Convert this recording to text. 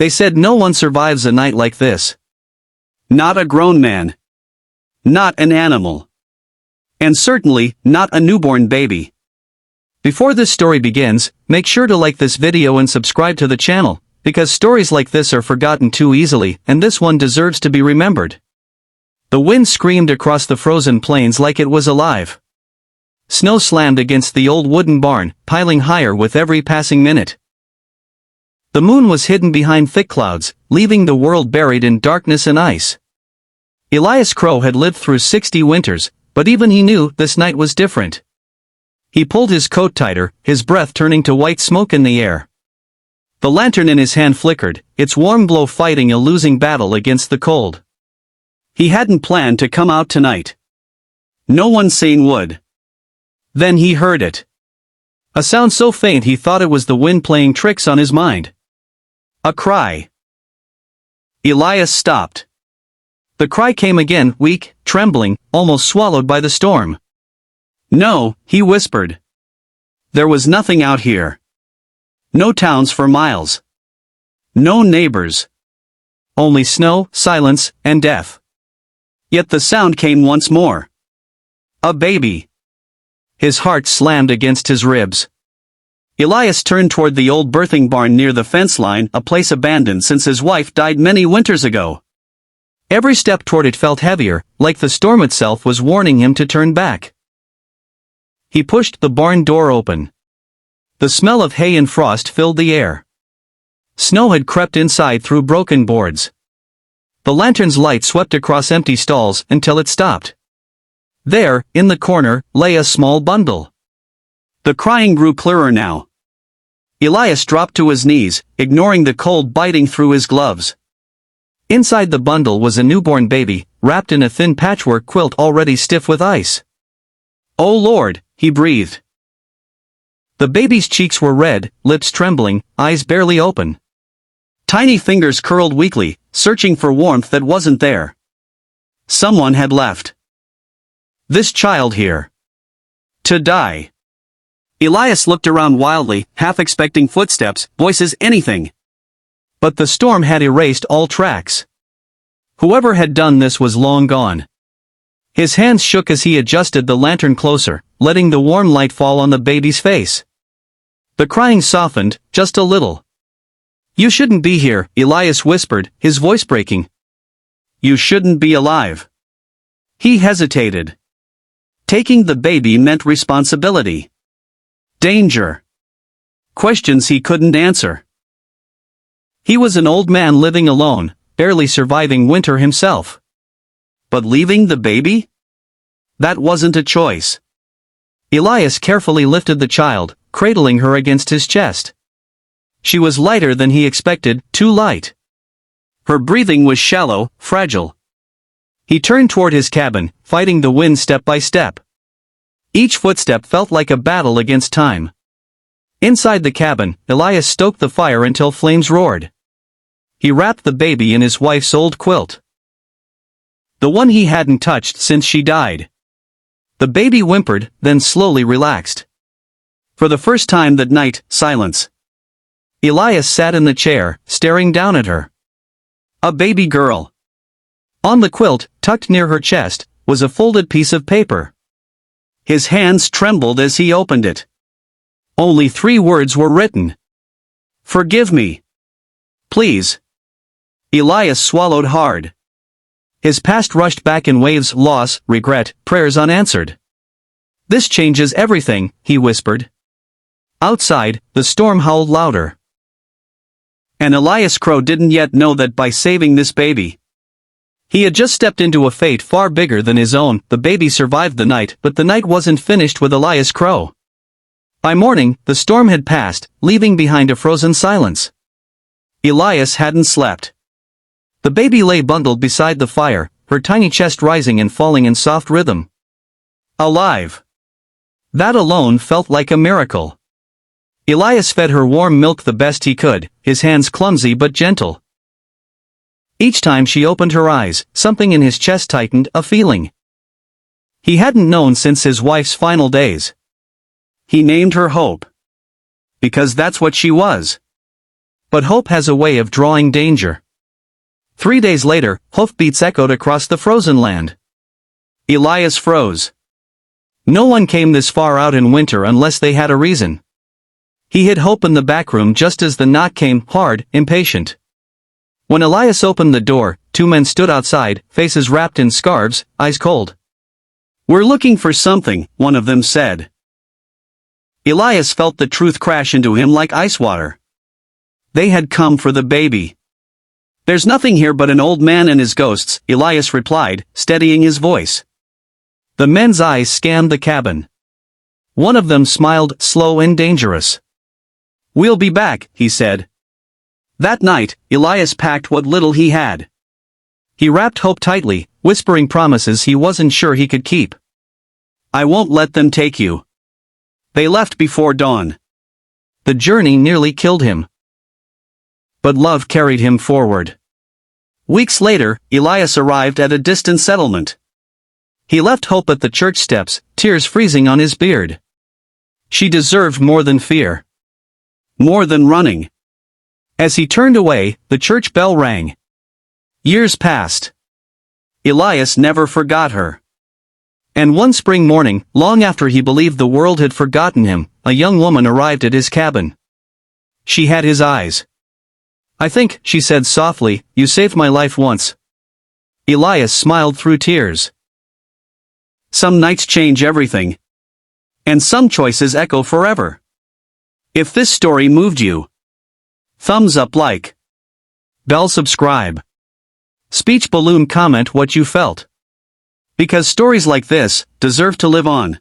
They said no one survives a night like this. Not a grown man. Not an animal. And certainly, not a newborn baby. Before this story begins, make sure to like this video and subscribe to the channel, because stories like this are forgotten too easily, and this one deserves to be remembered. The wind screamed across the frozen plains like it was alive. Snow slammed against the old wooden barn, piling higher with every passing minute. The moon was hidden behind thick clouds, leaving the world buried in darkness and ice. Elias Crow had lived through 60 winters, but even he knew this night was different. He pulled his coat tighter, his breath turning to white smoke in the air. The lantern in his hand flickered, its warm glow fighting a losing battle against the cold. He hadn't planned to come out tonight. No one sane would. Then he heard it. A sound so faint he thought it was the wind playing tricks on his mind. A cry. Elias stopped. The cry came again, weak, trembling, almost swallowed by the storm. No, he whispered. There was nothing out here. No towns for miles. No neighbors. Only snow, silence, and death. Yet the sound came once more. A baby. His heart slammed against his ribs. Elias turned toward the old birthing barn near the fence line, a place abandoned since his wife died many winters ago. Every step toward it felt heavier, like the storm itself was warning him to turn back. He pushed the barn door open. The smell of hay and frost filled the air. Snow had crept inside through broken boards. The lantern's light swept across empty stalls until it stopped. There, in the corner, lay a small bundle. The crying grew clearer now. Elias dropped to his knees, ignoring the cold biting through his gloves. Inside the bundle was a newborn baby, wrapped in a thin patchwork quilt already stiff with ice. "Oh Lord," he breathed. The baby's cheeks were red, lips trembling, eyes barely open. Tiny fingers curled weakly, searching for warmth that wasn't there. Someone had left this child here to die. Elias looked around wildly, half expecting footsteps, voices, anything. But the storm had erased all tracks. Whoever had done this was long gone. His hands shook as he adjusted the lantern closer, letting the warm light fall on the baby's face. The crying softened, just a little. "You shouldn't be here," Elias whispered, his voice breaking. "You shouldn't be alive." He hesitated. Taking the baby meant responsibility. Danger. Questions he couldn't answer. He was an old man living alone, barely surviving winter himself. But leaving the baby? That wasn't a choice. Elias carefully lifted the child, cradling her against his chest. She was lighter than he expected, too light. Her breathing was shallow, fragile. He turned toward his cabin, fighting the wind step by step. Each footstep felt like a battle against time. Inside the cabin, Elias stoked the fire until flames roared. He wrapped the baby in his wife's old quilt. The one he hadn't touched since she died. The baby whimpered, then slowly relaxed. For the first time that night, silence. Elias sat in the chair, staring down at her. A baby girl. On the quilt, tucked near her chest, was a folded piece of paper. His hands trembled as he opened it. Only 3 words were written. "Forgive me. Please." Elias swallowed hard. His past rushed back in waves, loss, regret, prayers unanswered. "This changes everything," he whispered. Outside, the storm howled louder. And Elias Crow didn't yet know that by saving this baby, he had just stepped into a fate far bigger than his own. The baby survived the night, but the night wasn't finished with Elias Crow. By morning, the storm had passed, leaving behind a frozen silence. Elias hadn't slept. The baby lay bundled beside the fire, her tiny chest rising and falling in soft rhythm. Alive. That alone felt like a miracle. Elias fed her warm milk the best he could, his hands clumsy but gentle. Each time she opened her eyes, something in his chest tightened, a feeling he hadn't known since his wife's final days. He named her Hope. Because that's what she was. But hope has a way of drawing danger. 3 days later, hoofbeats echoed across the frozen land. Elias froze. No one came this far out in winter unless they had a reason. He hid Hope in the back room just as the knock came, hard, impatient. When Elias opened the door, 2 men stood outside, faces wrapped in scarves, eyes cold. "We're looking for something," one of them said. Elias felt the truth crash into him like ice water. They had come for the baby. "There's nothing here but an old man and his ghosts," Elias replied, steadying his voice. The men's eyes scanned the cabin. One of them smiled, slow and dangerous. "We'll be back," he said. That night, Elias packed what little he had. He wrapped Hope tightly, whispering promises he wasn't sure he could keep. "I won't let them take you." They left before dawn. The journey nearly killed him. But love carried him forward. Weeks later, Elias arrived at a distant settlement. He left Hope at the church steps, tears freezing on his beard. She deserved more than fear. More than running. As he turned away, the church bell rang. Years passed. Elias never forgot her. And one spring morning, long after he believed the world had forgotten him, a young woman arrived at his cabin. She had his eyes. "I think," she said softly, "you saved my life once." Elias smiled through tears. Some nights change everything. And some choices echo forever. If this story moved you, thumbs up, like, bell, subscribe. Speech balloon, comment what you felt. Because stories like this deserve to live on.